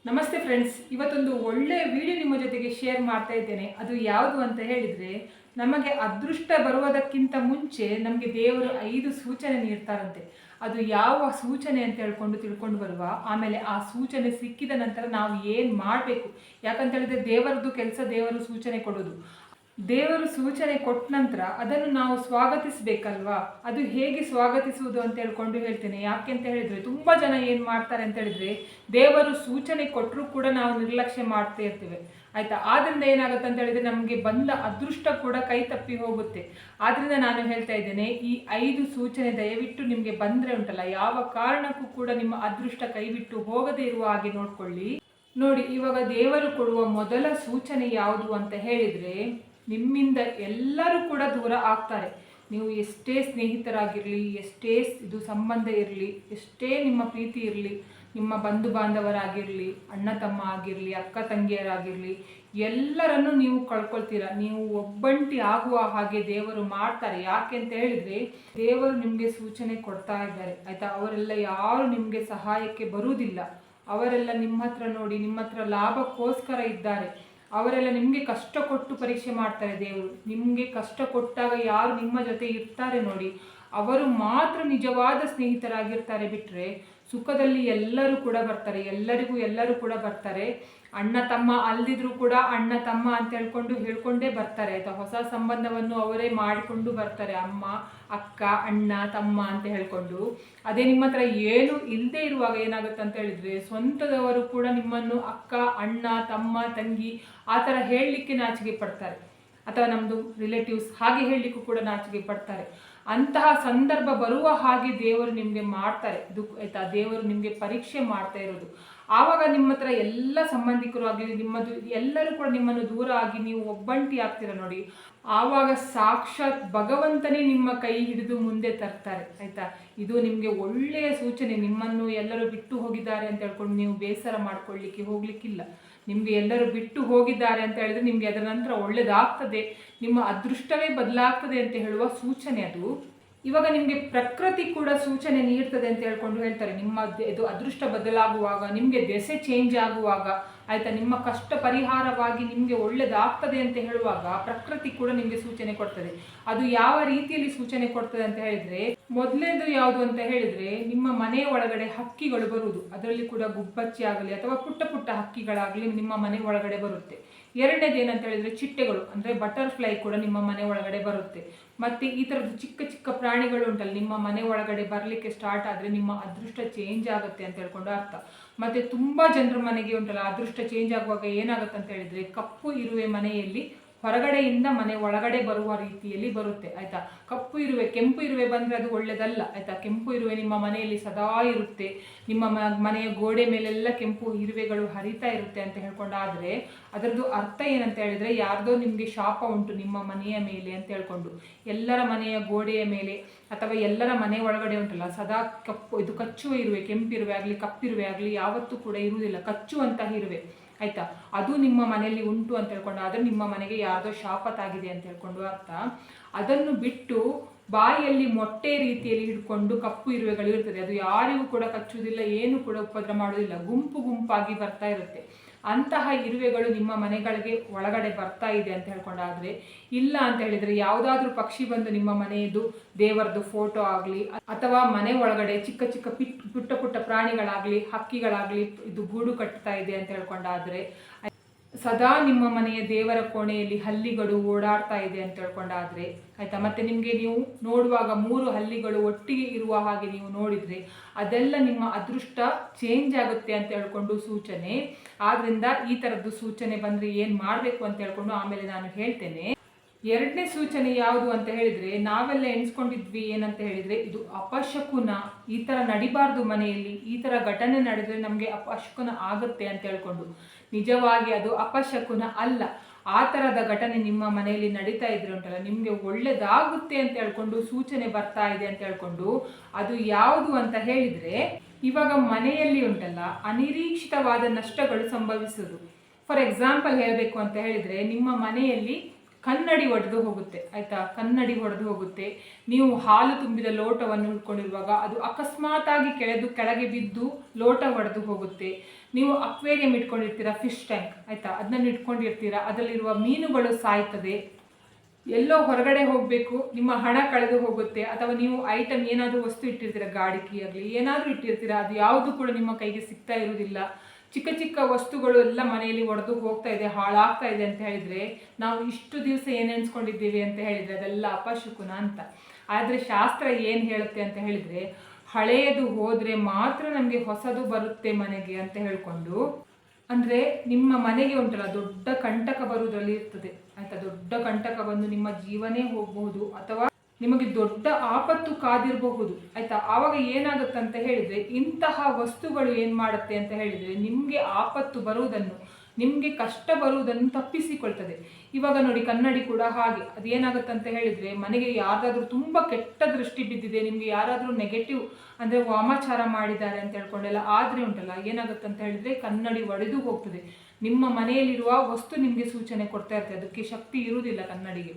ನಮಸ್ತೆ ಫ್ರೆಂಡ್ಸ್, ಇವತ್ತೊಂದು ಒಳ್ಳೆಯ ವಿಡಿಯೋ ನಿಮ್ಮ ಜೊತೆಗೆ ಶೇರ್ ಮಾಡ್ತಾ ಇದ್ದೇನೆ. ಅದು ಯಾವುದು ಅಂತ ಹೇಳಿದರೆ, ನಮಗೆ ಅದೃಷ್ಟ ಬರುವುದಕ್ಕಿಂತ ಮುಂಚೆ ನಮಗೆ ದೇವರು 5 ಸೂಚನೆ ನೀಡ್ತಾರಂತೆ. ಅದು ಯಾವ ಸೂಚನೆ ಅಂತ ತಿಳ್ಕೊಂಡು ಬರುವ, ಆಮೇಲೆ ಆ ಸೂಚನೆ ಸಿಕ್ಕಿದ ನಂತರ ನಾವು ಏನು ಮಾಡಬೇಕು. ಯಾಕಂತ ಹೇಳಿದ್ರೆ ದೇವರದ್ದು ಕೆಲಸ, ದೇವರು ಸೂಚನೆ ಕೊಡೋದು. ದೇವರು ಸೂಚನೆ ಕೊಟ್ಟ ನಂತರ ಅದನ್ನು ನಾವು ಸ್ವಾಗತಿಸಬೇಕಲ್ವಾ. ಅದು ಹೇಗೆ ಸ್ವಾಗತಿಸುವುದು ಅಂತ ಹೇಳ್ತೇನೆ. ಯಾಕೆ ಅಂತ ಹೇಳಿದ್ರೆ, ತುಂಬ ಜನ ಏನು ಮಾಡ್ತಾರೆ ಅಂತ ಹೇಳಿದ್ರೆ, ದೇವರು ಸೂಚನೆ ಕೊಟ್ಟರೂ ಕೂಡ ನಾವು ನಿರ್ಲಕ್ಷ್ಯ ಮಾಡ್ತಾ ಇರ್ತೇವೆ. ಆಯ್ತಾ. ಆದ್ರಿಂದ ಏನಾಗುತ್ತೆ ಅಂತ ಹೇಳಿದ್ರೆ, ನಮಗೆ ಬಂದ ಅದೃಷ್ಟ ಕೂಡ ಕೈ ತಪ್ಪಿ ಹೋಗುತ್ತೆ. ಆದ್ರಿಂದ ನಾನು ಹೇಳ್ತಾ ಇದ್ದೇನೆ, ಈ 5 ಸೂಚನೆ ದಯವಿಟ್ಟು ನಿಮಗೆ ಬಂದ್ರೆ ಉಂಟಲ್ಲ, ಯಾವ ಕಾರಣಕ್ಕೂ ಕೂಡ ನಿಮ್ಮ ಅದೃಷ್ಟ ಕೈ ಬಿಟ್ಟು ಹೋಗದೇ ಇರುವ ಹಾಗೆ ನೋಡ್ಕೊಳ್ಳಿ. ನೋಡಿ, ಇವಾಗ ದೇವರು ಕೊಡುವ ಮೊದಲ ಸೂಚನೆ ಯಾವುದು ಅಂತ ಹೇಳಿದ್ರೆ, ನಿಮ್ಮಿಂದ ಎಲ್ಲರೂ ಕೂಡ ದೂರ ಆಗ್ತಾರೆ. ನೀವು ಎಷ್ಟೇ ಸ್ನೇಹಿತರಾಗಿರಲಿ, ಎಷ್ಟೇ ಇದು ಸಂಬಂಧ ಇರಲಿ, ಎಷ್ಟೇ ನಿಮ್ಮ ಪ್ರೀತಿ ಇರಲಿ, ನಿಮ್ಮ ಬಂಧು ಬಾಂಧವರಾಗಿರಲಿ, ಅಣ್ಣ ತಮ್ಮ ಆಗಿರಲಿ, ಅಕ್ಕ ತಂಗಿಯರಾಗಿರಲಿ, ಎಲ್ಲರನ್ನು ನೀವು ಕಳ್ಕೊಳ್ತೀರ. ನೀವು ಒಬ್ಬಂಟಿ ಆಗುವ ಹಾಗೆ ದೇವರು ಮಾಡ್ತಾರೆ. ಯಾಕೆ ಅಂತ ಹೇಳಿದ್ರೆ, ದೇವರು ನಿಮಗೆ ಸೂಚನೆ ಕೊಡ್ತಾ ಇದ್ದಾರೆ. ಆಯ್ತಾ. ಅವರೆಲ್ಲ ಯಾರು ನಿಮಗೆ ಸಹಾಯಕ್ಕೆ ಬರುವುದಿಲ್ಲ. ಅವರೆಲ್ಲ ನಿಮ್ಮ ಹತ್ರ ನೋಡಿ, ನಿಮ್ಮ ಹತ್ರ ಲಾಭಕ್ಕೋಸ್ಕರ ಇದ್ದಾರೆ. ಅವರೆಲ್ಲ ನಿಮಗೆ ಕಷ್ಟ ಕೊಟ್ಟು ಪರೀಕ್ಷೆ ಮಾಡ್ತಾರೆ. ದೇವರು ನಿಮಗೆ ಕಷ್ಟ ಕೊಟ್ಟಾಗ ಯಾರು ನಿಮ್ಮ ಜೊತೆ ಇರ್ತಾರೆ ನೋಡಿ, ಅವರು ಮಾತ್ರ ನಿಜವಾದ ಸ್ನೇಹಿತರಾಗಿರ್ತಾರೆ. ಬಿಟ್ಟರೆ ಸುಖದಲ್ಲಿ ಎಲ್ಲರೂ ಕೂಡ ಬರ್ತಾರೆ, ಎಲ್ಲರೂ ಕೂಡ ಬರ್ತಾರೆ. ಅಣ್ಣ ತಮ್ಮ ಅಲ್ದಿದ್ರು ಕೂಡ ಅಣ್ಣ ತಮ್ಮ ಅಂತ ಹೇಳ್ಕೊಂಡೇ ಬರ್ತಾರೆ. ಆಯ್ತಾ. ಹೊಸ ಸಂಬಂಧವನ್ನು ಅವರೇ ಮಾಡಿಕೊಂಡು ಬರ್ತಾರೆ, ಅಮ್ಮ ಅಕ್ಕ ಅಣ್ಣ ತಮ್ಮ ಅಂತ ಹೇಳ್ಕೊಂಡು. ಅದೇ ನಿಮ್ಮ ಹತ್ರ ಏನು ಇಲ್ಲದೆ ಇರುವಾಗ ಏನಾಗುತ್ತೆ ಅಂತ ಹೇಳಿದ್ರೆ, ಸ್ವಂತದವರು ಕೂಡ ನಿಮ್ಮನ್ನು ಅಕ್ಕ ಅಣ್ಣ ತಮ್ಮ ತಂಗಿ ಆ ಥರ ಹೇಳಲಿಕ್ಕೆ ನಾಚಿಕೆ ಪಡ್ತಾರೆ. ಅಥವಾ ನಮ್ಮದು ರಿಲೇಟಿವ್ಸ್ ಹಾಗೆ ಹೇಳಲಿಕ್ಕೂ ಕೂಡ ನಾಚಿಕೆ ಪಡ್ತಾರೆ. ಅಂತಹ ಸಂದರ್ಭ ಬರುವ ಹಾಗೆ ದೇವರು ನಿಮಗೆ ಮಾಡ್ತಾರೆ. ಆಯ್ತಾ. ದೇವರು ನಿಮಗೆ ಪರೀಕ್ಷೆ ಮಾಡ್ತಾ ಇರೋದು. ಆವಾಗ ನಿಮ್ಮ ಹತ್ರ ಎಲ್ಲ ಸಂಬಂಧಿಕರು ಆಗಲಿ, ನಿಮ್ಮದು ಎಲ್ಲರೂ ಕೂಡ ನಿಮ್ಮನ್ನು ದೂರ ಆಗಿ ನೀವು ಒಬ್ಬಂಟಿ ಆಗ್ತೀರ ನೋಡಿ. ಆವಾಗ ಸಾಕ್ಷಾತ್ ಭಗವಂತನೇ ನಿಮ್ಮ ಕೈ ಹಿಡಿದು ಮುಂದೆ ತರ್ತಾರೆ. ಆಯ್ತಾ. ಇದು ನಿಮಗೆ ಒಳ್ಳೆಯ ಸೂಚನೆ. ನಿಮ್ಮನ್ನು ಎಲ್ಲರೂ ಬಿಟ್ಟು ಹೋಗಿದ್ದಾರೆ ಅಂತ ಹೇಳ್ಕೊಂಡು ನೀವು ಬೇಸರ ಮಾಡ್ಕೊಳ್ಳಿಕ್ಕೆ ಹೋಗ್ಲಿಕ್ಕಿಲ್ಲ. ನಿಮಗೆ ಎಲ್ಲರೂ ಬಿಟ್ಟು ಹೋಗಿದ್ದಾರೆ ಅಂತ ಹೇಳಿದ್ರೆ ನಿಮಗೆ ಅದರ ನಂತರ ಒಳ್ಳೇದಾಗ್ತದೆ, ನಿಮ್ಮ ಅದೃಷ್ಟವೇ ಬದಲಾಗ್ತದೆ ಅಂತ ಹೇಳುವ ಸೂಚನೆ ಅದು. ಇವಾಗ ನಿಮಗೆ ಪ್ರಕೃತಿ ಕೂಡ ಸೂಚನೆ ನೀಡ್ತದೆ ಅಂತ ಹೇಳ್ತಾರೆ. ನಿಮ್ಮ ಇದು ಅದೃಷ್ಟ ಬದಲಾಗುವಾಗ, ನಿಮಗೆ ದೆಸೆ ಚೇಂಜ್ ಆಗುವಾಗ, ಆಯ್ತಾ, ನಿಮ್ಮ ಕಷ್ಟ ಪರಿಹಾರವಾಗಿ ನಿಮಗೆ ಒಳ್ಳೇದಾಗ್ತದೆ ಅಂತ ಹೇಳುವಾಗ ಪ್ರಕೃತಿ ಕೂಡ ನಿಮಗೆ ಸೂಚನೆ ಕೊಡ್ತದೆ. ಅದು ಯಾವ ರೀತಿಯಲ್ಲಿ ಸೂಚನೆ ಕೊಡ್ತದೆ ಅಂತ ಹೇಳಿದ್ರೆ, ಮೊದಲನೇದು ಯಾವುದು ಅಂತ ಹೇಳಿದ್ರೆ, ನಿಮ್ಮ ಮನೆಯ ಒಳಗಡೆ ಹಕ್ಕಿಗಳು ಬರುವುದು. ಅದರಲ್ಲಿ ಕೂಡ ಗುಬ್ಬಚ್ಚಿ ಆಗಲಿ ಅಥವಾ ಪುಟ್ಟ ಪುಟ್ಟ ಹಕ್ಕಿಗಳಾಗಲಿ ನಿಮ್ಮ ಮನೆ ಒಳಗಡೆ ಬರುತ್ತೆ. ಎರಡನೇದು ಏನಂತ ಹೇಳಿದ್ರೆ, ಚಿಟ್ಟೆಗಳು ಅಂದರೆ ಬಟರ್ಫ್ಲೈ ಕೂಡ ನಿಮ್ಮ ಮನೆ ಒಳಗಡೆ ಬರುತ್ತೆ. ಮತ್ತೆ ಈ ಥರದ್ದು ಚಿಕ್ಕ ಚಿಕ್ಕ ಪ್ರಾಣಿಗಳು ಉಂಟಲ್ಲ, ನಿಮ್ಮ ಮನೆ ಒಳಗಡೆ ಬರಲಿಕ್ಕೆ ಸ್ಟಾರ್ಟ್ ಆದರೆ ನಿಮ್ಮ ಅದೃಷ್ಟ ಚೇಂಜ್ ಆಗುತ್ತೆ ಅಂತ ಹೇಳ್ಕೊಂಡು ಅರ್ಥ. ಮತ್ತೆ ತುಂಬ ಜನರ ಮನೆಗೆ ಉಂಟಲ್ಲ, ಅದೃಷ್ಟ ಚೇಂಜ್ ಆಗುವಾಗ ಏನಾಗುತ್ತೆ ಅಂತ ಹೇಳಿದ್ರೆ, ಕಪ್ಪು ಇರುವೆ ಮನೆಯಲ್ಲಿ ಹೊರಗಡೆಯಿಂದ ಮನೆ ಒಳಗಡೆ ಬರುವ ರೀತಿಯಲ್ಲಿ ಬರುತ್ತೆ. ಆಯ್ತಾ. ಕಪ್ಪು ಇರುವೆ, ಕೆಂಪು ಇರುವೆ ಬಂದರೆ ಅದು ಒಳ್ಳೆಯದಲ್ಲ. ಆಯ್ತಾ. ಕೆಂಪು ಇರುವೆ ನಿಮ್ಮ ಮನೆಯಲ್ಲಿ ಸದಾ ಇರುತ್ತೆ. ನಿಮ್ಮ ಮನೆಯ ಗೋಡೆ ಮೇಲೆಲ್ಲ ಕೆಂಪು ಇರುವೆಗಳು ಹರಿತಾ ಇರುತ್ತೆ ಅಂತ ಹೇಳ್ಕೊಂಡಾದರೆ ಅದರದ್ದು ಅರ್ಥ ಏನಂತ ಹೇಳಿದ್ರೆ, ಯಾರ್ದೋ ನಿಮಗೆ ಶಾಪ ಉಂಟು ನಿಮ್ಮ ಮನೆಯ ಮೇಲೆ ಅಂತ ಹೇಳ್ಕೊಂಡು. ಎಲ್ಲರ ಮನೆಯ ಗೋಡೆಯ ಮೇಲೆ ಅಥವಾ ಎಲ್ಲರ ಮನೆ ಒಳಗಡೆ ಉಂಟಲ್ಲ, ಸದಾ ಕಚ್ಚುವ ಇರುವೆ, ಕೆಂಪಿರುವೆ ಆಗಲಿ ಕಪ್ಪಿರುವೆ ಆಗಲಿ ಯಾವತ್ತೂ ಕೂಡ ಇರುವುದಿಲ್ಲ, ಕಚ್ಚುವಂತಹ ಇರುವೆ. ಆಯ್ತಾ. ಅದು ನಿಮ್ಮ ಮನೆಯಲ್ಲಿ ಉಂಟು ಅಂತ ಹೇಳ್ಕೊಂಡು ಆದರೆ ನಿಮ್ಮ ಮನೆಗೆ ಯಾರ್ದೋ ಶಾಪತಾಗಿದೆ ಅಂತ ಹೇಳ್ಕೊಂಡು ಅರ್ಥ. ಅದನ್ನು ಬಿಟ್ಟು ಬಾಯಿಯಲ್ಲಿ ಮೊಟ್ಟೆ ರೀತಿಯಲ್ಲಿ ಹಿಡ್ಕೊಂಡು ಕಪ್ಪು ಇರುವೆಗಳು ಇರ್ತದೆ. ಅದು ಯಾರಿಗೂ ಕೂಡ ಕಚ್ಚುವುದಿಲ್ಲ, ಏನು ಕೂಡ ಉಪದ್ರ ಮಾಡುವುದಿಲ್ಲ, ಗುಂಪು ಗುಂಪಾಗಿ ಬರ್ತಾ ಇರುತ್ತೆ. ಅಂತಹ ಇರುವೆಗಳು ನಿಮ್ಮ ಮನೆಗಳಿಗೆ ಒಳಗಡೆ ಬರ್ತಾ ಇದೆ ಅಂತ ಹೇಳ್ಕೊಂಡಾದ್ರೆ, ಇಲ್ಲ ಅಂತ ಹೇಳಿದರೆ ಯಾವುದಾದ್ರೂ ಪಕ್ಷಿ ಬಂದು ನಿಮ್ಮ ಮನೆಯದು ದೇವರದ್ದು ಫೋಟೋ ಆಗಲಿ ಅಥವಾ ಮನೆ ಒಳಗಡೆ ಚಿಕ್ಕ ಚಿಕ್ಕ ಪುಟ್ಟ ಪುಟ್ಟ ಪ್ರಾಣಿಗಳಾಗಲಿ ಹಕ್ಕಿಗಳಾಗಲಿ ಇದು ಗೂಡು ಕಟ್ತಾ ಇದೆ ಅಂತ ಹೇಳ್ಕೊಂಡಾದ್ರೆ, ಸದಾ ನಿಮ್ಮ ಮನೆಯ ದೇವರ ಕೋಣೆಯಲ್ಲಿ ಹಲ್ಲಿಗಳು ಓಡಾಡ್ತಾ ಇದೆ ಅಂತ ಹೇಳ್ಕೊಂಡಾದ್ರೆ, ಆಯ್ತಾ. ಮತ್ತೆ ನಿಮಗೆ ನೀವು ನೋಡುವಾಗ 3 ಹಲ್ಲಿಗಳು ಒಟ್ಟಿಗೆ ಇರುವ ಹಾಗೆ ನೀವು ನೋಡಿದರೆ ಅದೆಲ್ಲ ನಿಮ್ಮ ಅದೃಷ್ಟ ಚೇಂಜ್ ಆಗುತ್ತೆ ಅಂತ ಹೇಳ್ಕೊಂಡು ಸೂಚನೆ. ಆದ್ರಿಂದ ಈ ಥರದ್ದು ಸೂಚನೆ ಬಂದರೆ ಏನು ಮಾಡಬೇಕು ಅಂತ ಹೇಳ್ಕೊಂಡು ಆಮೇಲೆ ನಾನು ಹೇಳ್ತೇನೆ. ಎರಡನೇ ಸೂಚನೆ ಯಾವುದು ಅಂತ ಹೇಳಿದರೆ, ನಾವೆಲ್ಲ ಎಣಿಸ್ಕೊಂಡಿದ್ವಿ ಏನಂತ ಹೇಳಿದರೆ, ಇದು ಅಪಶಕುನ, ಈ ಥರ ನಡಿಬಾರ್ದು ಮನೆಯಲ್ಲಿ, ಈ ಥರ ಘಟನೆ ನಡೆದರೆ ನಮಗೆ ಅಪಶಕುನ ಆಗುತ್ತೆ ಅಂತ ಹೇಳ್ಕೊಂಡು. ನಿಜವಾಗಿ ಅದು ಅಪಶಕುನ ಅಲ್ಲ. ಆ ಥರದ ಘಟನೆ ನಿಮ್ಮ ಮನೆಯಲ್ಲಿ ನಡೀತಾ ಇದ್ರೆ ಉಂಟಲ್ಲ, ನಿಮಗೆ ಒಳ್ಳೇದಾಗುತ್ತೆ ಅಂತ ಹೇಳ್ಕೊಂಡು ಸೂಚನೆ ಬರ್ತಾ ಇದೆ ಅಂತ ಹೇಳ್ಕೊಂಡು. ಅದು ಯಾವುದು ಅಂತ ಹೇಳಿದರೆ, ಇವಾಗ ಮನೆಯಲ್ಲಿ ಉಂಟಲ್ಲ ಅನಿರೀಕ್ಷಿತವಾದ ನಷ್ಟಗಳು ಸಂಭವಿಸೋದು. ಫಾರ್ ಎಕ್ಸಾಂಪಲ್ ಹೇಳಬೇಕು ಅಂತ ಹೇಳಿದರೆ, ನಿಮ್ಮ ಮನೆಯಲ್ಲಿ ಕನ್ನಡಿ ಒಡೆದು ಹೋಗುತ್ತೆ ಆಯ್ತಾ. ಕನ್ನಡಿ ಒಡೆದು ಹೋಗುತ್ತೆ. ನೀವು ಹಾಲು ತುಂಬಿದ ಲೋಟವನ್ನು ಹಿಡ್ಕೊಂಡಿರುವಾಗ ಅದು ಅಕಸ್ಮಾತಾಗಿ ಕೆಳಗೆ ಬಿದ್ದು ಲೋಟ ಒಡೆದು ಹೋಗುತ್ತೆ. ನೀವು ಅಕ್ವೇರಿಯಂ ಇಟ್ಕೊಂಡಿರ್ತೀರಾ, ಫಿಶ್ ಟ್ಯಾಂಕ್ ಆಯ್ತಾ, ಅದನ್ನು ಇಟ್ಕೊಂಡಿರ್ತೀರಾ, ಅದರಲ್ಲಿರುವ ಮೀನುಗಳು ಸಾಯ್ತದೆ. ಎಲ್ಲೋ ಹೊರಗಡೆ ಹೋಗಬೇಕು, ನಿಮ್ಮ ಹಣ ಕಳೆದು ಹೋಗುತ್ತೆ, ಅಥವಾ ನೀವು ಐಟಮ್ ಏನಾದರೂ ವಸ್ತು ಇಟ್ಟಿರ್ತೀರ, ಗಾಡಿ ಕೀ ಆಗಲಿ ಏನಾದರೂ ಇಟ್ಟಿರ್ತೀರಾ, ಅದು ಯಾವುದು ಕೂಡ ನಿಮ್ಮ ಕೈಗೆ ಸಿಗ್ತಾ ಇರೋದಿಲ್ಲ. ಚಿಕ್ಕ ಚಿಕ್ಕ ವಸ್ತುಗಳು ಎಲ್ಲ ಮನೆಯಲ್ಲಿ ಒಡೆದು ಹೋಗ್ತಾ ಇದೆ, ಹಾಳಾಗ್ತಾ ಇದೆ ಅಂತ ಹೇಳಿದರೆ ನಾವು ಇಷ್ಟು ದಿವಸ ಏನು ಎಣಿಸ್ಕೊಂಡಿದ್ದೀವಿ ಅಂತ ಹೇಳಿದರೆ ಅದೆಲ್ಲ ಅಪಶಕುನ ಅಂತ. ಆದರೆ ಶಾಸ್ತ್ರ ಏನು ಹೇಳುತ್ತೆ ಅಂತ ಹೇಳಿದರೆ, ಹಳೆಯದು ಹೋದರೆ ಮಾತ್ರ ನಮಗೆ ಹೊಸದು ಬರುತ್ತೆ ಮನೆಗೆ ಅಂತ ಹೇಳ್ಕೊಂಡು, ಅಂದರೆ ನಿಮ್ಮ ಮನೆಗೆ ಉಂಟಲ್ಲ ದೊಡ್ಡ ಕಂಟಕ ಬರುವುದರಲ್ಲಿ ಇರ್ತದೆ ಆಯ್ತಾ. ದೊಡ್ಡ ಕಂಟಕ ಬಂದು ನಿಮ್ಮ ಜೀವನೇ ಹೋಗಬಹುದು, ಅಥವಾ ನಿಮಗೆ ದೊಡ್ಡ ಆಪತ್ತು ಕಾದಿರಬಹುದು ಆಯ್ತಾ. ಆವಾಗ ಏನಾಗುತ್ತಂತ ಹೇಳಿದರೆ, ಇಂತಹ ವಸ್ತುಗಳು ಏನು ಮಾಡುತ್ತೆ ಅಂತ ಹೇಳಿದರೆ ನಿಮಗೆ ಆಪತ್ತು ಬರುವುದನ್ನು, ನಿಮಗೆ ಕಷ್ಟ ಬರುವುದನ್ನು ತಪ್ಪಿಸಿಕೊಳ್ತದೆ. ಇವಾಗ ನೋಡಿ, ಕನ್ನಡಿ ಕೂಡ ಹಾಗೆ. ಅದೇನಾಗುತ್ತಂತ ಹೇಳಿದರೆ, ಮನೆಗೆ ಯಾರಾದರೂ ತುಂಬ ಕೆಟ್ಟ ದೃಷ್ಟಿ ಬಿದ್ದಿದೆ, ನಿಮಗೆ ಯಾರಾದರೂ ನೆಗೆಟಿವ್ ಅಂದರೆ ವಾಮಾಚಾರ ಮಾಡಿದ್ದಾರೆ ಅಂತ ಹೇಳ್ಕೊಂಡೆಲ್ಲ ಆದರೆ ಉಂಟಲ್ಲ, ಏನಾಗುತ್ತಂತ ಹೇಳಿದರೆ ಕನ್ನಡಿ ಒಡೆದು ಹೋಗ್ತದೆ. ನಿಮ್ಮ ಮನೆಯಲ್ಲಿರುವ ವಸ್ತು ನಿಮಗೆ ಸೂಚನೆ ಕೊಡ್ತಾ ಇರ್ತದೆ, ಅದಕ್ಕೆ ಶಕ್ತಿ ಇರುವುದಿಲ್ಲ ಕನ್ನಡಿಗೆ.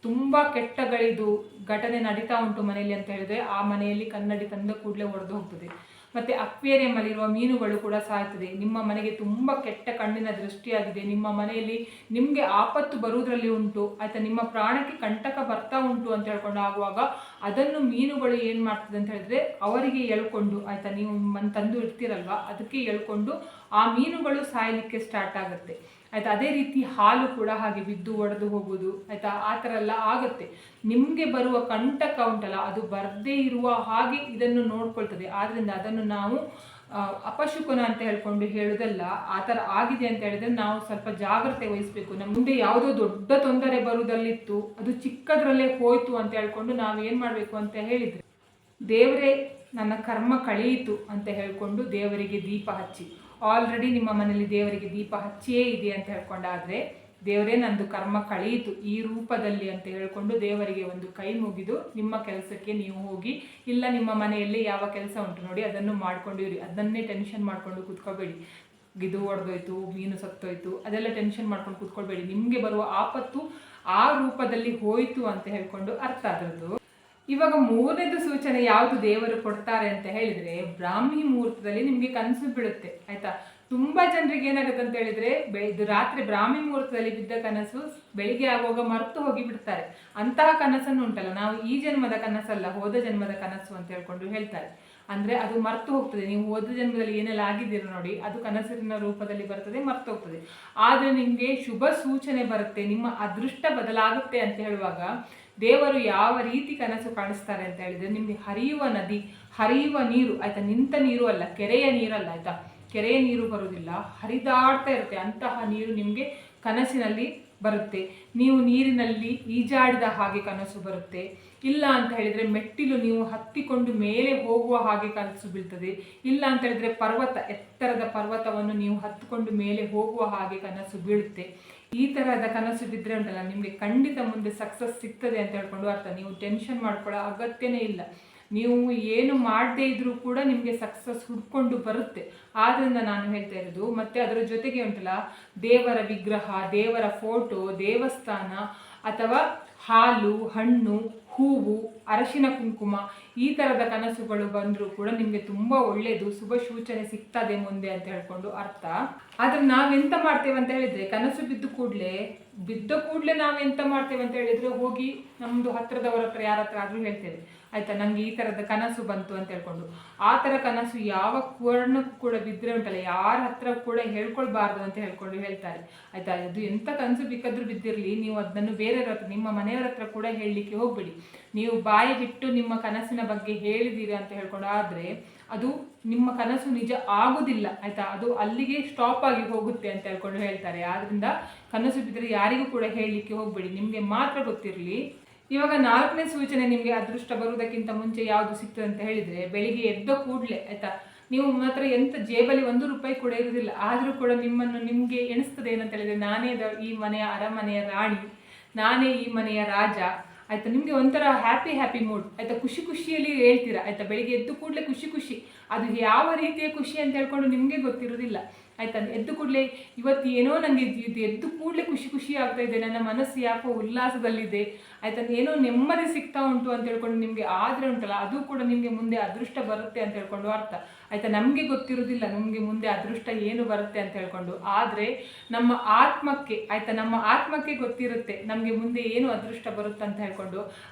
ತುಂಬ ಕೆಟ್ಟಗಳಿದು ಘಟನೆ ನಡೀತಾ ಉಂಟು ಮನೆಯಲ್ಲಿ ಅಂತ ಹೇಳಿದರೆ ಆ ಮನೆಯಲ್ಲಿ ಕನ್ನಡಿ ತಂದ ಕೂಡಲೇ ಒಡೆದು ಹೋಗ್ತದೆ. ಮತ್ತು ಅಕ್ವೇರಿಯಂ ಅಲ್ಲಿರುವ ಮೀನುಗಳು ಕೂಡ ಸಾಯ್ತದೆ. ನಿಮ್ಮ ಮನೆಗೆ ತುಂಬ ಕೆಟ್ಟ ಕಣ್ಣಿನ ದೃಷ್ಟಿಯಾಗಿದೆ, ನಿಮ್ಮ ಮನೆಯಲ್ಲಿ ನಿಮಗೆ ಆಪತ್ತು ಬರುವುದರಲ್ಲಿ ಉಂಟು ಆಯಿತಾ, ನಿಮ್ಮ ಪ್ರಾಣಕ್ಕೆ ಕಂಟಕ ಬರ್ತಾ ಉಂಟು ಅಂತ ಹೇಳ್ಕೊಂಡು ಆಗುವಾಗ ಅದನ್ನು ಮೀನುಗಳು ಏನು ಮಾಡ್ತದೆ ಅಂತ ಹೇಳಿದ್ರೆ ಅವರಿಗೆ ಎಳ್ಕೊಂಡು ಆಯಿತಾ, ನೀವು ತಂದು ಇಡ್ತೀರಲ್ವ ಅದಕ್ಕೆ ಎಳ್ಕೊಂಡು ಆ ಮೀನುಗಳು ಸಾಯಲಿಕ್ಕೆ ಸ್ಟಾರ್ಟ್ ಆಗುತ್ತೆ ಆಯಿತಾ. ಅದೇ ರೀತಿ ಹಾಲು ಕೂಡ ಹಾಗೆ ಬಿದ್ದು ಒಡೆದು ಹೋಗೋದು ಆಯಿತಾ, ಆ ಥರ ಎಲ್ಲ ಆಗುತ್ತೆ. ನಿಮಗೆ ಬರುವ ಕಂಟಕ ಉಂಟಲ್ಲ ಅದು ಬರದೇ ಇರುವ ಹಾಗೆ ಇದನ್ನು ನೋಡ್ಕೊಳ್ತದೆ. ಆದ್ದರಿಂದ ಅದನ್ನು ನಾವು ಅಪಶಕುನ ಅಂತ ಹೇಳ್ಕೊಂಡು ಹೇಳೋದಲ್ಲ. ಆ ಥರ ಆಗಿದೆ ಅಂತ ಹೇಳಿದ್ರೆ ನಾವು ಸ್ವಲ್ಪ ಜಾಗ್ರತೆ ವಹಿಸಬೇಕು. ನಮ್ಮ ಮುಂದೆ ಯಾವುದೋ ದೊಡ್ಡ ತೊಂದರೆ ಬರುವುದಲ್ಲಿತ್ತು, ಅದು ಚಿಕ್ಕದ್ರಲ್ಲೇ ಹೋಯ್ತು ಅಂತ ಹೇಳ್ಕೊಂಡು ನಾವೇನು ಮಾಡಬೇಕು ಅಂತ ಹೇಳಿದರೆ, ದೇವರೇ ನನ್ನ ಕರ್ಮ ಕಳೆಯಿತು ಅಂತ ಹೇಳ್ಕೊಂಡು ದೇವರಿಗೆ ದೀಪ ಹಚ್ಚಿ. ಆಲ್ರೆಡಿ ನಿಮ್ಮ ಮನೆಯಲ್ಲಿ ದೇವರಿಗೆ ದೀಪ ಹಚ್ಚಿಯೇ ಇದೆ ಅಂತ ಹೇಳ್ಕೊಂಡಾದರೆ, ದೇವರೇ ನಂದು ಕರ್ಮ ಕಳೆಯಿತು ಈ ರೂಪದಲ್ಲಿ ಅಂತ ಹೇಳ್ಕೊಂಡು ದೇವರಿಗೆ ಒಂದು ಕೈ ಮುಗಿದು ನಿಮ್ಮ ಕೆಲಸಕ್ಕೆ ನೀವು ಹೋಗಿ. ಇಲ್ಲ ನಿಮ್ಮ ಮನೆಯಲ್ಲಿ ಯಾವ ಕೆಲಸ ಉಂಟು ನೋಡಿ ಅದನ್ನು ಮಾಡ್ಕೊಂಡಿರಿ, ಅದನ್ನೇ ಟೆನ್ಷನ್ ಮಾಡಿಕೊಂಡು ಕೂತ್ಕೋಬೇಡಿ. ಇದು ಒಡೆದೋಯ್ತು, ಮೀನು ಸತ್ತೋಯ್ತು, ಅದೆಲ್ಲ ಟೆನ್ಷನ್ ಮಾಡ್ಕೊಂಡು ಕೂತ್ಕೊಳ್ಬೇಡಿ. ನಿಮಗೆ ಬರುವ ಆಪತ್ತು ಆ ರೂಪದಲ್ಲಿ ಹೋಯಿತು ಅಂತ ಹೇಳ್ಕೊಂಡು ಅರ್ಥ ಅದರದ್ದು. ಇವಾಗ ಮೂರನೇದು ಸೂಚನೆ ಯಾವುದು ದೇವರು ಕೊಡ್ತಾರೆ ಅಂತ ಹೇಳಿದರೆ, ಬ್ರಾಹ್ಮಿ ಮುಹೂರ್ತದಲ್ಲಿ ನಿಮಗೆ ಕನಸು ಬೀಳುತ್ತೆ ಆಯಿತಾ. ತುಂಬ ಜನರಿಗೆ ಏನಾಗುತ್ತೆ ಅಂತ ಹೇಳಿದರೆ, ಇದು ರಾತ್ರಿ ಬ್ರಾಹ್ಮಿ ಮುಹೂರ್ತದಲ್ಲಿ ಬಿದ್ದ ಕನಸು ಬೆಳಿಗ್ಗೆ ಆಗುವಾಗ ಮರೆತು ಹೋಗಿ ಬಿಡ್ತಾರೆ. ಅಂತಹ ಕನಸನ್ನು ಉಂಟಲ್ಲ, ನಾವು ಈ ಜನ್ಮದ ಕನಸಲ್ಲ ಹೋದ ಜನ್ಮದ ಕನಸು ಅಂತ ಹೇಳ್ಕೊಂಡು ಹೇಳ್ತಾರೆ. ಅಂದರೆ ಅದು ಮರೆತು ಹೋಗ್ತದೆ. ನೀವು ಹೋದ ಜನ್ಮದಲ್ಲಿ ಏನೆಲ್ಲ ಆಗಿದ್ದೀರೋ ನೋಡಿ ಅದು ಕನಸಿನ ರೂಪದಲ್ಲಿ ಬರ್ತದೆ, ಮರೆತು ಹೋಗ್ತದೆ. ಆದರೆ ನಿಮಗೆ ಶುಭ ಸೂಚನೆ ಬರುತ್ತೆ, ನಿಮ್ಮ ಅದೃಷ್ಟ ಬದಲಾಗುತ್ತೆ ಅಂತ ಹೇಳುವಾಗ ದೇವರು ಯಾವ ರೀತಿ ಕನಸು ಕಾಣಿಸ್ತಾರೆ ಅಂತ ಹೇಳಿದರೆ, ನಿಮಗೆ ಹರಿಯುವ ನದಿ, ಹರಿಯುವ ನೀರು ಆಯಿತಾ, ನಿಂತ ನೀರು ಅಲ್ಲ, ಕೆರೆಯ ನೀರಲ್ಲ ಆಯಿತಾ, ಕೆರೆಯ ನೀರು ಬರುವುದಿಲ್ಲ, ಹರಿದಾಡ್ತಾ ಇರುತ್ತೆ. ಅಂತಹ ನೀರು ನಿಮಗೆ ಕನಸಿನಲ್ಲಿ ಬರುತ್ತೆ. ನೀವು ನೀರಿನಲ್ಲಿ ಈಜಾಡಿದ ಹಾಗೆ ಕನಸು ಬರುತ್ತೆ. ಇಲ್ಲ ಅಂತ ಹೇಳಿದರೆ ಮೆಟ್ಟಿಲು ನೀವು ಹತ್ತಿಕೊಂಡು ಮೇಲೆ ಹೋಗುವ ಹಾಗೆ ಕನಸು ಬೀಳ್ತದೆ. ಇಲ್ಲ ಅಂತ ಹೇಳಿದರೆ ಪರ್ವತ, ಎತ್ತರದ ಪರ್ವತವನ್ನು ನೀವು ಹತ್ತಿಕೊಂಡು ಮೇಲೆ ಹೋಗುವ ಹಾಗೆ ಕನಸು ಬೀಳುತ್ತೆ. ಈ ಥರದ ಕನಸು ಬಿದ್ದರೆ ಉಂಟಲ್ಲ ನಿಮಗೆ ಖಂಡಿತ ಮುಂದೆ ಸಕ್ಸಸ್ ಸಿಗ್ತದೆ ಅಂತ ಹೇಳ್ಕೊಂಡು ಅರ್ಥ. ನೀವು ಟೆನ್ಷನ್ ಮಾಡ್ಕೊಳ್ಳೋ ಅಗತ್ಯನೇ ಇಲ್ಲ. ನೀವು ಏನು ಮಾಡದೇ ಇದ್ರೂ ಕೂಡ ನಿಮಗೆ ಸಕ್ಸಸ್ ಹುಡ್ಕೊಂಡು ಬರುತ್ತೆ. ಆದ್ದರಿಂದ ನಾನು ಹೇಳ್ತಾ ಇರೋದು. ಮತ್ತು ಅದರ ಜೊತೆಗೆ ಉಂಟಲ್ಲ, ದೇವರ ವಿಗ್ರಹ, ದೇವರ ಫೋಟೋ, ದೇವಸ್ಥಾನ ಅಥವಾ ಹಾಲು, ಹಣ್ಣು, ಹೂವು, ಅರಶಿನ ಕುಂಕುಮ ಈ ಥರದ ಕನಸುಗಳು ಬಂದರೂ ಕೂಡ ನಿಮಗೆ ತುಂಬ ಒಳ್ಳೆಯದು, ಶುಭ ಸೂಚನೆ ಸಿಗ್ತದೆ ಮುಂದೆ ಅಂತ ಹೇಳ್ಕೊಂಡು ಅರ್ಥ. ಆದರೆ ನಾವೆಂತ ಮಾಡ್ತೇವೆ ಅಂತ ಹೇಳಿದರೆ, ಕನಸು ಬಿದ್ದ ಕೂಡಲೇ ನಾವೆಂತ ಮಾಡ್ತೇವೆ ಅಂತ ಹೇಳಿದರೆ, ಹೋಗಿ ನಮ್ಮದು ಹತ್ತಿರದವರ ಹತ್ರ ಯಾರ ಹತ್ರ ಆದರೂ ಹೇಳ್ತೇವೆ ಆಯಿತಾ, ನನಗೆ ಈ ಥರದ ಕನಸು ಬಂತು ಅಂತ ಹೇಳ್ಕೊಂಡು. ಆ ಥರ ಕನಸು ಯಾವ ಕಾರಣಕ್ಕೂ ಕೂಡ ಬಿದ್ದರೆ ಉಂಟಲ್ಲ, ಯಾರ ಹತ್ರ ಕೂಡ ಹೇಳ್ಕೊಳ್ಬಾರ್ದು ಅಂತ ಹೇಳ್ಕೊಂಡು ಹೇಳ್ತಾರೆ ಆಯಿತಾ. ಅದು ಎಂಥ ಕನಸು ಬೇಕಾದರೂ ಬಿದ್ದಿರಲಿ, ನೀವು ಅದನ್ನು ಬೇರೆಯವ್ರ ಹತ್ರ, ನಿಮ್ಮ ಮನೆಯವರ ಹತ್ರ ಕೂಡ ಹೇಳಲಿಕ್ಕೆ ಹೋಗಬೇಡಿ. ನೀವು ಬಾಯಿ ಬಿಟ್ಟು ನಿಮ್ಮ ಕನಸಿನ ಬಗ್ಗೆ ಹೇಳಿದ್ದೀರಿ ಅಂತ ಹೇಳ್ಕೊಂಡು ಆದರೆ ಅದು ನಿಮ್ಮ ಕನಸು ನಿಜ ಆಗುವುದಿಲ್ಲ ಆಯಿತಾ, ಅದು ಅಲ್ಲಿಗೆ ಸ್ಟಾಪ್ ಆಗಿ ಹೋಗುತ್ತೆ ಅಂತ ಹೇಳ್ಕೊಂಡು ಹೇಳ್ತಾರೆ. ಆದ್ದರಿಂದ ಕನಸು ಬಿದ್ದರೆ ಯಾರಿಗೂ ಕೂಡ ಹೇಳಲಿಕ್ಕೆ ಹೋಗಬೇಡಿ, ನಿಮಗೆ ಮಾತ್ರ ಗೊತ್ತಿರಲಿ. ಇವಾಗ 4ನೇ ಸೂಚನೆ ನಿಮಗೆ ಅದೃಷ್ಟ ಬರುವುದಕ್ಕಿಂತ ಮುಂಚೆ ಯಾವುದು ಸಿಗ್ತದೆ ಅಂತ ಹೇಳಿದರೆ, ಬೆಳಿಗ್ಗೆ ಎದ್ದ ಕೂಡಲೇ ಆಯಿತಾ, ನೀವು ಮಾತ್ರ ಎಂಥ ಜೇಬಲ್ಲಿ 1 ರೂಪಾಯಿ ಕೂಡ ಇರುವುದಿಲ್ಲ, ಆದರೂ ಕೂಡ ನಿಮಗೆ ಎಣಿಸ್ತದೆ ಏನಂತ ಹೇಳಿದರೆ, ನಾನೇ ಈ ಮನೆಯ ಅರಮನೆಯ ರಾಣಿ, ನಾನೇ ಈ ಮನೆಯ ರಾಜ ಆಯಿತಾ. ನಿಮಗೆ ಒಂಥರ ಹ್ಯಾಪಿ ಮೂಡ್ ಆಯಿತಾ, ಖುಷಿಯಲ್ಲಿ ಹೇಳ್ತೀರಾ ಆಯಿತಾ. ಬೆಳಿಗ್ಗೆ ಎದ್ದು ಕೂಡಲೇ ಖುಷಿ, ಅದು ಯಾವ ರೀತಿಯ ಖುಷಿ ಅಂತ ಹೇಳ್ಕೊಂಡು ನಿಮಗೆ ಗೊತ್ತಿರೋದಿಲ್ಲ ಆಯ್ತಾ. ಎದ್ದು ಕೂಡಲೇ ಇವತ್ತು ಏನೋ ನನಗೆ ಇದು ಎದ್ದು ಕೂಡಲೇ ಖುಷಿ ಆಗ್ತಾ ಇದೆ, ನನ್ನ ಮನಸ್ಸು ಯಾಕೋ ಉಲ್ಲಾಸದಲ್ಲಿದೆ, ಆಯ್ತಾ, ಏನೋ ನೆಮ್ಮದಿ ಸಿಗ್ತಾ ಉಂಟು ಅಂತ ಹೇಳ್ಕೊಂಡು ನಿಮಗೆ ಆದರೆ ಉಂಟಲ್ಲ, ಅದು ಕೂಡ ನಿಮಗೆ ಮುಂದೆ ಅದೃಷ್ಟ ಬರುತ್ತೆ ಅಂತ ಹೇಳ್ಕೊಂಡು ಅರ್ಥ ಆಯ್ತಾ. ನಮಗೆ ಗೊತ್ತಿರೋದಿಲ್ಲ ನಮಗೆ ಮುಂದೆ ಅದೃಷ್ಟ ಏನು ಬರುತ್ತೆ ಅಂತ ಹೇಳ್ಕೊಂಡು, ಆದರೆ ನಮ್ಮ ಆತ್ಮಕ್ಕೆ ಆಯ್ತಾ, ನಮ್ಮ ಆತ್ಮಕ್ಕೆ ಗೊತ್ತಿರುತ್ತೆ ನಮಗೆ ಮುಂದೆ ಏನು ಅದೃಷ್ಟ ಬರುತ್ತೆ ಅಂತ ಹೇಳ್ಕೊಂಡು.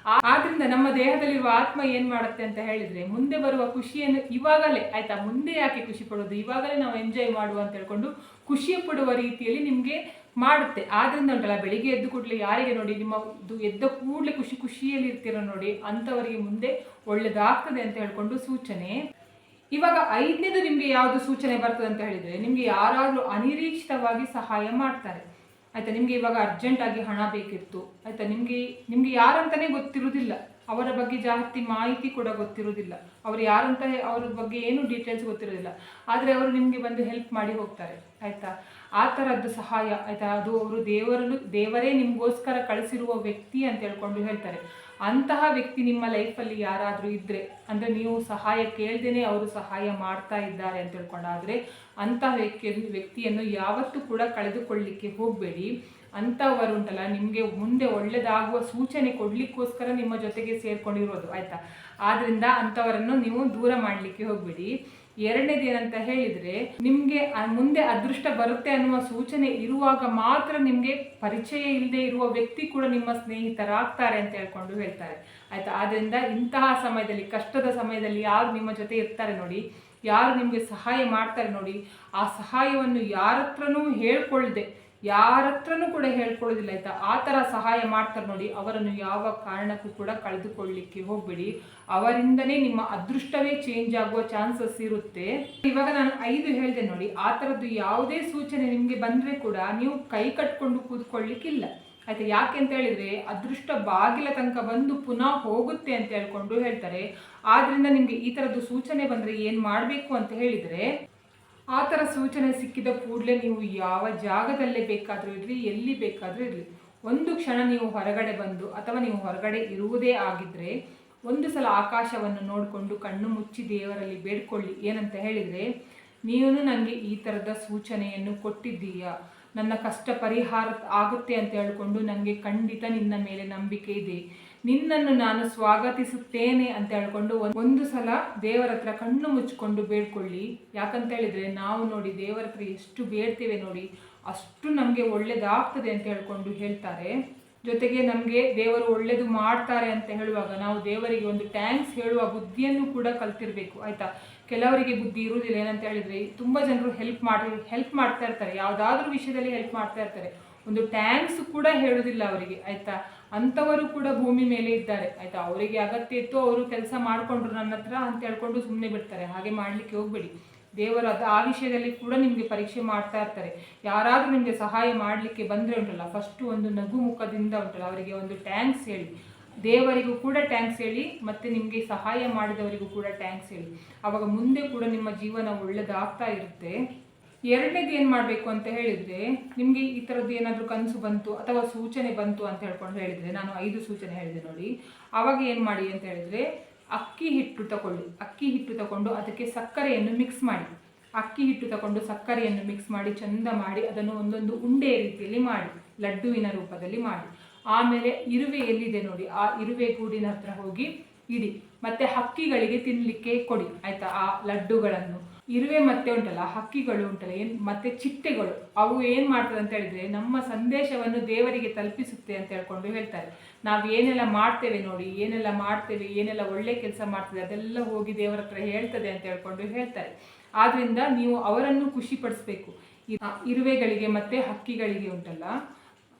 ಆದ್ರಿಂದ ನಮ್ಮ ದೇಹದಲ್ಲಿರುವ ಆತ್ಮ ಏನು ಮಾಡುತ್ತೆ ಅಂತ ಹೇಳಿದ್ರೆ, ಮುಂದೆ ಬರುವ ಖುಷಿಯನ್ನು ಇವಾಗಲೇ ಆಯ್ತಾ, ಮುಂದೆ ಯಾಕೆ ಖುಷಿ ಪಡೋದು, ಇವಾಗಲೇ ನಾವು ಎಂಜಾಯ್ ಮಾಡುವ ಅಂತ ಹೇಳ್ಕೊಂಡು ಖುಷಿ ಪಡುವ ರೀತಿಯಲ್ಲಿ ನಿಮಗೆ ಮಾಡುತ್ತೆ. ಆದ್ರಿಂದ ಉಂಟಲ್ಲ, ಬೆಳಿಗ್ಗೆ ಎದ್ದು ಕೂಡಲೇ ಯಾರಿಗೆ ನೋಡಿ ನಿಮ್ಮ ಎದ್ದ ಕೂಡಲೇ ಖುಷಿಯಲ್ಲಿ ಇರ್ತೀರ ನೋಡಿ, ಅಂಥವರಿಗೆ ಮುಂದೆ ಒಳ್ಳೇದಾಗ್ತದೆ ಅಂತ ಹೇಳ್ಕೊಂಡು ಸೂಚನೆ. ಇವಾಗ 5ನೇದು ನಿಮಗೆ ಯಾವುದು ಸೂಚನೆ ಬರ್ತದೆ ಅಂತ ಹೇಳಿದರೆ, ನಿಮಗೆ ಯಾರಾದರೂ ಅನಿರೀಕ್ಷಿತವಾಗಿ ಸಹಾಯ ಮಾಡ್ತಾರೆ ಆಯಿತಾ. ನಿಮಗೆ ಇವಾಗ ಅರ್ಜೆಂಟಾಗಿ ಹಣ ಬೇಕಿತ್ತು ಆಯಿತಾ, ನಿಮಗೆ ಯಾರಂತಲೇ ಗೊತ್ತಿರೋದಿಲ್ಲ, ಅವರ ಬಗ್ಗೆ ಜಾಸ್ತಿ ಮಾಹಿತಿ ಕೂಡ ಗೊತ್ತಿರೋದಿಲ್ಲ, ಅವರು ಯಾರಂತ ಅವ್ರ ಬಗ್ಗೆ ಏನು ಡೀಟೇಲ್ಸ್ ಗೊತ್ತಿರೋದಿಲ್ಲ, ಆದರೆ ಅವರು ನಿಮಗೆ ಬಂದು ಹೆಲ್ಪ್ ಮಾಡಿ ಹೋಗ್ತಾರೆ ಆಯಿತಾ. ಆ ಥರದ್ದು ಸಹಾಯ ಆಯಿತಾ, ಅದು ಅವರು ದೇವರೇ ನಿಮಗೋಸ್ಕರ ಕಳಿಸಿರುವ ವ್ಯಕ್ತಿ ಅಂತ ಹೇಳ್ಕೊಂಡು ಹೇಳ್ತಾರೆ. ಅಂತಹ ವ್ಯಕ್ತಿ ನಿಮ್ಮ ಲೈಫಲ್ಲಿ ಯಾರಾದರೂ ಇದ್ದರೆ, ಅಂದರೆ ನೀವು ಸಹಾಯ ಕೇಳ್ದೇನೆ ಅವರು ಸಹಾಯ ಮಾಡ್ತಾ ಇದ್ದಾರೆ ಅಂತ ಹೇಳ್ಕೊಂಡಾದರೆ, ಅಂತಹ ವ್ಯಕ್ತಿಯನ್ನು ಯಾವತ್ತೂ ಕೂಡ ಕಳೆದುಕೊಳ್ಳಿಕ್ಕೆ ಹೋಗಬೇಡಿ. ಅಂಥವರು ಉಂಟಲ್ಲ, ನಿಮಗೆ ಮುಂದೆ ಒಳ್ಳೆಯದಾಗುವ ಸೂಚನೆ ಕೊಡಲಿಕ್ಕೋಸ್ಕರ ನಿಮ್ಮ ಜೊತೆಗೆ ಸೇರ್ಕೊಂಡಿರೋದು ಆಯಿತಾ. ಆದ್ದರಿಂದ ಅಂಥವರನ್ನು ನೀವು ದೂರ ಮಾಡಲಿಕ್ಕೆ ಹೋಗಬೇಡಿ. 2ನೇದು ಏನಂತ ಹೇಳಿದರೆ, ನಿಮಗೆ ಮುಂದೆ ಅದೃಷ್ಟ ಬರುತ್ತೆ ಅನ್ನುವ ಸೂಚನೆ ಇರುವಾಗ ಮಾತ್ರ ನಿಮಗೆ ಪರಿಚಯ ಇಲ್ಲದೆ ಇರುವ ವ್ಯಕ್ತಿ ಕೂಡ ನಿಮ್ಮ ಸ್ನೇಹಿತರಾಗ್ತಾರೆ ಅಂತ ಹೇಳ್ಕೊಂಡು ಹೇಳ್ತಾರೆ ಆಯಿತಾ. ಆದ್ದರಿಂದ ಇಂತಹ ಸಮಯದಲ್ಲಿ, ಕಷ್ಟದ ಸಮಯದಲ್ಲಿ ಯಾರು ನಿಮ್ಮ ಜೊತೆ ಇರ್ತಾರೆ ನೋಡಿ, ಯಾರು ನಿಮಗೆ ಸಹಾಯ ಮಾಡ್ತಾರೆ ನೋಡಿ, ಆ ಸಹಾಯವನ್ನು ಯಾರ ಹತ್ರನೂ ಹೇಳ್ಕೊಳ್ಳದೆ, ಯಾರ ಹತ್ರನೂ ಕೂಡ ಹೇಳ್ಕೊಳ್ಳೋದಿಲ್ಲ ಆಯಿತಾ, ಆ ಥರ ಸಹಾಯ ಮಾಡ್ತಾರೆ ನೋಡಿ, ಅವರನ್ನು ಯಾವ ಕಾರಣಕ್ಕೂ ಕೂಡ ಕಳೆದುಕೊಳ್ಳಲಿಕ್ಕೆ ಹೋಗಬೇಡಿ. ಅವರಿಂದನೇ ನಿಮ್ಮ ಅದೃಷ್ಟವೇ ಚೇಂಜ್ ಆಗುವ ಚಾನ್ಸಸ್ ಇರುತ್ತೆ. ಇವಾಗ ನಾನು 5 ಹೇಳಿದೆ ನೋಡಿ, ಆ ಥರದ್ದು ಯಾವುದೇ ಸೂಚನೆ ನಿಮಗೆ ಬಂದರೆ ಕೂಡ ನೀವು ಕೈ ಕಟ್ಕೊಂಡು ಕೂತ್ಕೊಳ್ಳಿಕ್ಕಿಲ್ಲ ಆಯಿತಾ. ಯಾಕೆ ಅಂತ ಹೇಳಿದರೆ, ಅದೃಷ್ಟ ಬಾಗಿಲ ತನಕ ಬಂದು ಪುನಃ ಹೋಗುತ್ತೆ ಅಂತ ಹೇಳ್ಕೊಂಡು ಹೇಳ್ತಾರೆ. ಆದ್ದರಿಂದ ನಿಮಗೆ ಈ ಥರದ್ದು ಸೂಚನೆ ಬಂದರೆ ಏನು ಮಾಡಬೇಕು ಅಂತ ಹೇಳಿದರೆ, ಆ ಥರ ಸೂಚನೆ ಸಿಕ್ಕಿದ ಕೂಡಲೇ ನೀವು ಯಾವ ಜಾಗದಲ್ಲೇ ಬೇಕಾದರೂ ಇರಲಿ, ಎಲ್ಲಿ ಬೇಕಾದರೂ ಇರಲಿ, ಒಂದು ಕ್ಷಣ ನೀವು ಹೊರಗಡೆ ಬಂದು, ಅಥವಾ ನೀವು ಹೊರಗಡೆ ಇರುವುದೇ ಆಗಿದ್ದರೆ, ಒಂದು ಸಲ ಆಕಾಶವನ್ನು ನೋಡಿಕೊಂಡು ಕಣ್ಣು ಮುಚ್ಚಿ ದೇವರಲ್ಲಿ ಬೇಡ್ಕೊಳ್ಳಿ. ಏನಂತ ಹೇಳಿದರೆ, ನೀನು ನನಗೆ ಈ ಥರದ ಸೂಚನೆಯನ್ನು ಕೊಟ್ಟಿದ್ದೀಯಾ, ನನ್ನ ಕಷ್ಟ ಪರಿಹಾರ ಆಗುತ್ತೆ ಅಂತ ಹೇಳಿಕೊಂಡು ನನಗೆ ಖಂಡಿತ ನಿನ್ನ ಮೇಲೆ ನಂಬಿಕೆ ಇದೆ, ನಿನ್ನನ್ನು ನಾನು ಸ್ವಾಗತಿಸುತ್ತೇನೆ ಅಂತ ಹೇಳ್ಕೊಂಡು ಒಂದು ಸಲ ದೇವರ ಹತ್ರ ಕಣ್ಣು ಮುಚ್ಚಿಕೊಂಡು ಬೇಡ್ಕೊಳ್ಳಿ. ಯಾಕಂತ ಹೇಳಿದರೆ, ನಾವು ನೋಡಿ ದೇವರ ಹತ್ರ ಎಷ್ಟು ಬೇಡ್ತೇವೆ ನೋಡಿ, ಅಷ್ಟು ನಮಗೆ ಒಳ್ಳೇದಾಗ್ತದೆ ಅಂತ ಹೇಳ್ಕೊಂಡು ಹೇಳ್ತಾರೆ. ಜೊತೆಗೆ ನಮಗೆ ದೇವರು ಒಳ್ಳೇದು ಮಾಡ್ತಾರೆ ಅಂತ ಹೇಳುವಾಗ ನಾವು ದೇವರಿಗೆ ಒಂದು ಥ್ಯಾಂಕ್ಸ್ ಹೇಳುವ ಬುದ್ಧಿಯನ್ನು ಕೂಡ ಕಲ್ತಿರಬೇಕು ಆಯಿತಾ. ಕೆಲವರಿಗೆ ಬುದ್ಧಿ ಇರುವುದಿಲ್ಲ. ಏನಂತ ಹೇಳಿದರೆ, ತುಂಬ ಜನರು ಹೆಲ್ಪ್ ಮಾಡ್ತಾ ಇರ್ತಾರೆ, ಯಾವುದಾದ್ರೂ ವಿಷಯದಲ್ಲಿ ಹೆಲ್ಪ್ ಮಾಡ್ತಾ ಇರ್ತಾರೆ, ಒಂದು ಥ್ಯಾಂಕ್ಸ್ ಕೂಡ ಹೇಳೋದಿಲ್ಲ ಅವರಿಗೆ ಆಯಿತಾ. ಅಂಥವರು ಕೂಡ ಭೂಮಿ ಮೇಲೆ ಇದ್ದಾರೆ ಆಯಿತಾ. ಅವರಿಗೆ ಅಗತ್ಯ ಇತ್ತು, ಅವರು ಕೆಲಸ ಮಾಡಿಕೊಂಡ್ರು ನನ್ನ ಹತ್ರ ಅಂತ ಹೇಳ್ಕೊಂಡು ಸುಮ್ಮನೆ ಬಿಡ್ತಾರೆ. ಹಾಗೆ ಮಾಡಲಿಕ್ಕೆ ಹೋಗಬೇಡಿ. ದೇವರು ಆ ವಿಷಯದಲ್ಲಿ ಕೂಡ ನಿಮಗೆ ಪರೀಕ್ಷೆ ಮಾಡ್ತಾ ಇರ್ತಾರೆ. ಯಾರಾದರೂ ನಿಮಗೆ ಸಹಾಯ ಮಾಡಲಿಕ್ಕೆ ಬಂದರೆ ಉಂಟಲ್ಲ, ಫಸ್ಟು ಒಂದು ನಗು ಮುಖದಿಂದ ಉಂಟಲ್ಲ ಅವರಿಗೆ ಒಂದು ಥ್ಯಾಂಕ್ಸ್ ಹೇಳಿ, ದೇವರಿಗೂ ಕೂಡ ಥ್ಯಾಂಕ್ಸ್ ಹೇಳಿ, ಮತ್ತು ನಿಮಗೆ ಸಹಾಯ ಮಾಡಿದವರಿಗೂ ಕೂಡ ಥ್ಯಾಂಕ್ಸ್ ಹೇಳಿ. ಆವಾಗ ಮುಂದೆ ಕೂಡ ನಿಮ್ಮ ಜೀವನ ಒಳ್ಳೆಯದಾಗ್ತಾ ಇರುತ್ತೆ. 2ನೇದು ಏನು ಮಾಡಬೇಕು ಅಂತ ಹೇಳಿದರೆ, ನಿಮಗೆ ಈ ಥರದ್ದು ಏನಾದರೂ ಕನಸು ಬಂತು ಅಥವಾ ಸೂಚನೆ ಬಂತು ಅಂತ ಹೇಳ್ಕೊಂಡು ಹೇಳಿದರೆ, ನಾನು 5 ಸೂಚನೆ ಹೇಳಿದೆ ನೋಡಿ, ಆವಾಗ ಏನು ಮಾಡಿ ಅಂತ ಹೇಳಿದರೆ, ಅಕ್ಕಿ ಹಿಟ್ಟು ತಗೊಳ್ಳಿ. ಅಕ್ಕಿ ಹಿಟ್ಟು ತಗೊಂಡು ಅದಕ್ಕೆ ಸಕ್ಕರೆಯನ್ನು ಮಿಕ್ಸ್ ಮಾಡಿ. ಅಕ್ಕಿ ಹಿಟ್ಟು ತಗೊಂಡು ಸಕ್ಕರೆಯನ್ನು ಮಿಕ್ಸ್ ಮಾಡಿ ಚೆಂದ ಮಾಡಿ ಅದನ್ನು ಒಂದೊಂದು ಉಂಡೆ ರೀತಿಯಲ್ಲಿ ಮಾಡಿ, ಲಡ್ಡುವಿನ ರೂಪದಲ್ಲಿ ಮಾಡಿ. ಆಮೇಲೆ ಇರುವೆ ಎಲ್ಲಿದೆ ನೋಡಿ, ಆ ಇರುವೆ ಗೂಡಿನ ಹತ್ರ ಹೋಗಿ ಇಡಿ, ಮತ್ತು ಹಕ್ಕಿಗಳಿಗೆ ತಿನ್ನಲಿಕ್ಕೆ ಕೊಡಿ ಆಯಿತಾ. ಆ ಲಡ್ಡುಗಳನ್ನು ಇರುವೆ ಮತ್ತೆ ಉಂಟಲ್ಲ, ಹಕ್ಕಿಗಳು ಉಂಟಲ್ಲ, ಮತ್ತು ಚಿಟ್ಟೆಗಳು, ಅವು ಏನು ಮಾಡ್ತದೆ ಅಂತ ಹೇಳಿದರೆ, ನಮ್ಮ ಸಂದೇಶವನ್ನು ದೇವರಿಗೆ ತಲುಪಿಸುತ್ತೆ ಅಂತ ಹೇಳ್ಕೊಂಡು ಹೇಳ್ತಾರೆ. ನಾವು ಏನೆಲ್ಲ ಮಾಡ್ತೇವೆ ನೋಡಿ, ಏನೆಲ್ಲ ಒಳ್ಳೆ ಕೆಲಸ ಮಾಡ್ತೇವೆ ಅದೆಲ್ಲ ಹೋಗಿ ದೇವರ ಹತ್ರ ಹೇಳ್ತದೆ ಅಂತ ಹೇಳ್ಕೊಂಡು ಹೇಳ್ತಾರೆ. ಆದ್ದರಿಂದ ನೀವು ಅವರನ್ನು ಖುಷಿಪಡಿಸ್ಬೇಕು. ಇರುವೆಗಳಿಗೆ ಮತ್ತು ಹಕ್ಕಿಗಳಿಗೆ ಉಂಟಲ್ಲ,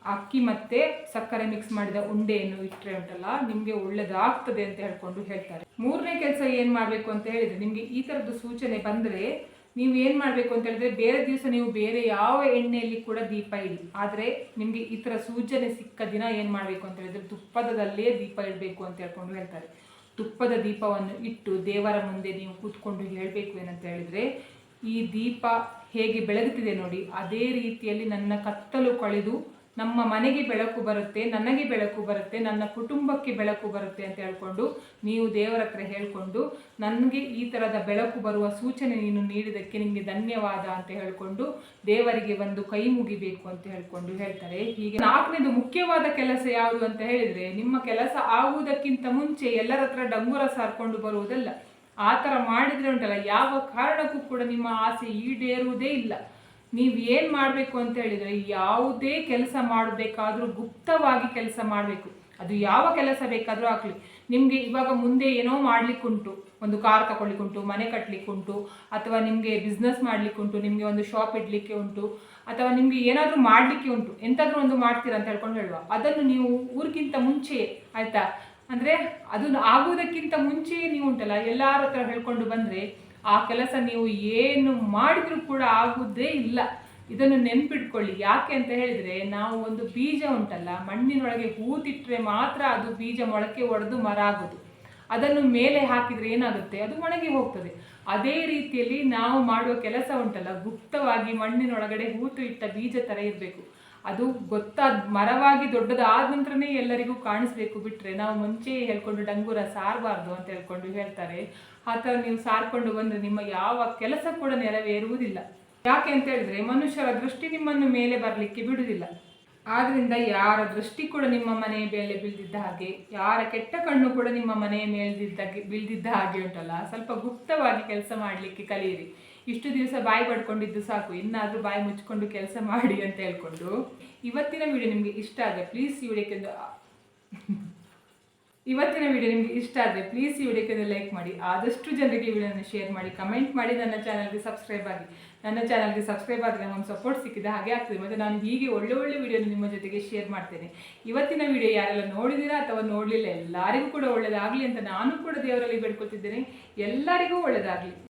ಅಕ್ಕಿ ಮತ್ತು ಸಕ್ಕರೆ ಮಿಕ್ಸ್ ಮಾಡಿದ ಉಂಡೆಯನ್ನು ಇಟ್ಟರೆ ಉಂಟಲ್ಲ, ನಿಮಗೆ ಒಳ್ಳೆಯದಾಗ್ತದೆ ಅಂತ ಹೇಳ್ಕೊಂಡು ಹೇಳ್ತಾರೆ. 3ನೇ ಕೆಲಸ ಏನು ಮಾಡಬೇಕು ಅಂತ ಹೇಳಿದರೆ, ನಿಮಗೆ ಈ ಥರದ್ದು ಸೂಚನೆ ಬಂದರೆ ನೀವು ಏನು ಮಾಡಬೇಕು ಅಂತ ಹೇಳಿದ್ರೆ, ಬೇರೆ ದಿವಸ ನೀವು ಬೇರೆ ಯಾವ ಎಣ್ಣೆಯಲ್ಲಿ ಕೂಡ ದೀಪ ಇಡಿ. ಆದರೆ ನಿಮಗೆ ಈ ಥರ ಸೂಚನೆ ಸಿಕ್ಕ ದಿನ ಏನು ಮಾಡಬೇಕು ಅಂತ ಹೇಳಿದ್ರೆ, ತುಪ್ಪದಲ್ಲೇ ದೀಪ ಇಡಬೇಕು ಅಂತ ಹೇಳ್ಕೊಂಡು ಹೇಳ್ತಾರೆ. ತುಪ್ಪದ ದೀಪವನ್ನು ಇಟ್ಟು ದೇವರ ಮುಂದೆ ನೀವು ಕೂತ್ಕೊಂಡು ಹೇಳಬೇಕು ಏನಂತ ಹೇಳಿದರೆ, ಈ ದೀಪ ಹೇಗೆ ಬೆಳಗುತ್ತಿದೆ ನೋಡಿ, ಅದೇ ರೀತಿಯಲ್ಲಿ ನನ್ನ ಕತ್ತಲು ಕಳೆದು ನಮ್ಮ ಮನೆಗೆ ಬೆಳಕು ಬರುತ್ತೆ, ನನಗೆ ಬೆಳಕು ಬರುತ್ತೆ, ನನ್ನ ಕುಟುಂಬಕ್ಕೆ ಬೆಳಕು ಬರುತ್ತೆ ಅಂತ ಹೇಳ್ಕೊಂಡು ನೀವು ದೇವರ ಹತ್ರ ಹೇಳ್ಕೊಂಡು ನನಗೆ ಈ ಥರದ ಬೆಳಕು ಬರುವ ಸೂಚನೆ ನೀನು ನೀಡಿದ್ದಕ್ಕೆ ನಿಮಗೆ ಧನ್ಯವಾದ ಅಂತ ಹೇಳ್ಕೊಂಡು ದೇವರಿಗೆ ಒಂದು ಕೈ ಮುಗಿಬೇಕು ಅಂತ ಹೇಳ್ಕೊಂಡು ಹೇಳ್ತಾರೆ. ಹೀಗೆ 4ನೇದು ಮುಖ್ಯವಾದ ಕೆಲಸ ಯಾವುದು ಅಂತ ಹೇಳಿದರೆ, ನಿಮ್ಮ ಕೆಲಸ ಆಗುವುದಕ್ಕಿಂತ ಮುಂಚೆ ಎಲ್ಲರ ಹತ್ರ ಡಂಗುರ ಸಾರ್ಕೊಂಡು ಬರುವುದಲ್ಲ. ಆ ಥರ ಮಾಡಿದರೆ ಉಂಟಲ್ಲ, ಯಾವ ಕಾರಣಕ್ಕೂ ಕೂಡ ನಿಮ್ಮ ಆಸೆ ಈಡೇರುವುದೇ ಇಲ್ಲ. ನೀವು ಏನು ಮಾಡಬೇಕು ಅಂತ ಹೇಳಿದರೆ, ಯಾವುದೇ ಕೆಲಸ ಮಾಡಬೇಕಾದ್ರೂ ಗುಪ್ತವಾಗಿ ಕೆಲಸ ಮಾಡಬೇಕು. ಅದು ಯಾವ ಕೆಲಸ ಬೇಕಾದರೂ ಆಗಲಿ. ನಿಮಗೆ ಇವಾಗ ಮುಂದೆ ಏನೋ ಮಾಡಲಿಕ್ಕುಂಟು, ಒಂದು ಕಾರ್ ತಗೊಳ್ಳಿಕ್ಕುಂಟು, ಮನೆ ಕಟ್ಟಲಿಕ್ಕುಂಟು, ಅಥವಾ ನಿಮಗೆ ಬಿಸ್ನೆಸ್ ಮಾಡಲಿಕ್ಕುಂಟು, ನಿಮಗೆ ಒಂದು ಶಾಪ್ ಇಡಲಿಕ್ಕೆ ಉಂಟು, ಅಥವಾ ನಿಮಗೆ ಏನಾದರೂ ಮಾಡಲಿಕ್ಕೆ ಉಂಟು, ಎಂಥಾದ್ರೂ ಒಂದು ಮಾಡ್ತೀರಾ ಅಂತ ಹೇಳ್ಕೊಂಡು ಹೇಳುವ. ಅದನ್ನು ನೀವು ಊರಿಗಿಂತ ಮುಂಚೆ ಆಯಿತಾ, ಅಂದರೆ ಅದು ಆಗುವುದಕ್ಕಿಂತ ಮುಂಚೆಯೇ ನೀವು ಉಂಟಲ್ಲ ಎಲ್ಲರ ಹತ್ರ ಹೇಳ್ಕೊಂಡು ಬಂದರೆ ಆ ಕೆಲಸ ನೀವು ಏನು ಮಾಡಿದರೂ ಕೂಡ ಆಗುವುದೇ ಇಲ್ಲ. ಇದನ್ನು ನೆನ್ಪಿಟ್ಕೊಳ್ಳಿ. ಯಾಕೆ ಅಂತ ಹೇಳಿದರೆ, ನಾವು ಒಂದು ಬೀಜ ಉಂಟಲ್ಲ, ಮಣ್ಣಿನೊಳಗೆ ಹೂತಿಟ್ಟರೆ ಮಾತ್ರ ಅದು ಬೀಜ ಮೊಳಕೆ ಒಡೆದು ಮರ ಆಗೋದು. ಅದನ್ನು ಮೇಲೆ ಹಾಕಿದರೆ ಏನಾಗುತ್ತೆ, ಅದು ಒಣಗಿ ಹೋಗ್ತದೆ. ಅದೇ ರೀತಿಯಲ್ಲಿ ನಾವು ಮಾಡುವ ಕೆಲಸ ಉಂಟಲ್ಲ, ಗುಪ್ತವಾಗಿ ಮಣ್ಣಿನೊಳಗಡೆ ಹೂತು ಇಟ್ಟ ಬೀಜ ಥರ ಇರಬೇಕು. ಅದು ಗೊತ್ತಾದ ಮರವಾಗಿ ದೊಡ್ಡದಾದ ನಂತರನೇ ಎಲ್ಲರಿಗೂ ಕಾಣಿಸ್ಬೇಕು. ಬಿಟ್ಟರೆ ನಾವು ಮುಂಚೆ ಹೇಳ್ಕೊಂಡು ಡಂಗೂರ ಸಾರಬಾರ್ದು ಅಂತ ಹೇಳ್ಕೊಂಡು ಹೇಳ್ತಾರೆ. ಆ ಥರ ನೀವು ಸಾರ್ಕೊಂಡು ಬಂದರೆ ನಿಮ್ಮ ಯಾವ ಕೆಲಸ ಕೂಡ ನೆರವೇರುವುದಿಲ್ಲ. ಯಾಕೆ ಅಂತ ಹೇಳಿದ್ರೆ, ಮನುಷ್ಯರ ದೃಷ್ಟಿ ನಿಮ್ಮನ್ನು ಮೇಲೆ ಬರಲಿಕ್ಕೆ ಬಿಡುವುದಿಲ್ಲ. ಆದ್ದರಿಂದ ಯಾರ ದೃಷ್ಟಿ ಕೂಡ ನಿಮ್ಮ ಮನೆಯ ಮೇಲೆ ಬೀಳ್ದಿದ್ದ ಹಾಗೆ, ಯಾರ ಕೆಟ್ಟ ಕಣ್ಣು ಕೂಡ ನಿಮ್ಮ ಮನೆಯ ಮೇಲೆ ಬೀಳ್ದಿದ್ದ ಹಾಗೆ ಉಂಟಲ್ಲ, ಸ್ವಲ್ಪ ಗುಪ್ತವಾಗಿ ಕೆಲಸ ಮಾಡಲಿಕ್ಕೆ ಕಲಿಯಿರಿ. ಇಷ್ಟು ದಿವಸ ಬಾಯಿ ಪಡ್ಕೊಂಡಿದ್ದು ಸಾಕು, ಇನ್ನಾದರೂ ಬಾಯಿ ಮುಚ್ಕೊಂಡು ಕೆಲಸ ಮಾಡಿ ಅಂತ ಹೇಳ್ಕೊಂಡು ಇವತ್ತಿನ ವಿಡಿಯೋ ನಿಮಗೆ ಇಷ್ಟ ಆದರೆ ಪ್ಲೀಸ್ ಈ ವಿಡಿಯೋಕ್ಕೆ ಲೈಕ್ ಮಾಡಿ, ಆದಷ್ಟು ಜನರಿಗೆ ಈ ವಿಡಿಯೋನ ಶೇರ್ ಮಾಡಿ, ಕಮೆಂಟ್ ಮಾಡಿ, ನನ್ನ ಚಾನಲ್ಗೆ ಸಬ್ಸ್ಕ್ರೈಬ್ ಆಗಿ. ನನ್ನ ಚಾನಲ್ಗೆ ಸಬ್ಸ್ಕ್ರೈಬ್ ಆದರೆ ಒಂದು ಸಪೋರ್ಟ್ ಸಿಕ್ಕಿದ ಹಾಗೆ ಆಗ್ತದೆ. ಮತ್ತು ನಾನು ಹೀಗೆ ಒಳ್ಳೆ ವಿಡಿಯೋನ ನಿಮ್ಮ ಜೊತೆಗೆ ಶೇರ್ ಮಾಡ್ತೇನೆ. ಇವತ್ತಿನ ವಿಡಿಯೋ ಯಾರೆಲ್ಲ ನೋಡಿದ್ದೀರಾ ಅಥವಾ ನೋಡಲಿಲ್ಲ, ಎಲ್ಲರಿಗೂ ಕೂಡ ಒಳ್ಳೆಯದಾಗಲಿ ಅಂತ ನಾನು ಕೂಡ ದೇವರಲ್ಲಿ ಬೇಡ್ಕೊಳ್ತಿದ್ದೇನೆ. ಎಲ್ಲರಿಗೂ ಒಳ್ಳೆಯದಾಗಲಿ.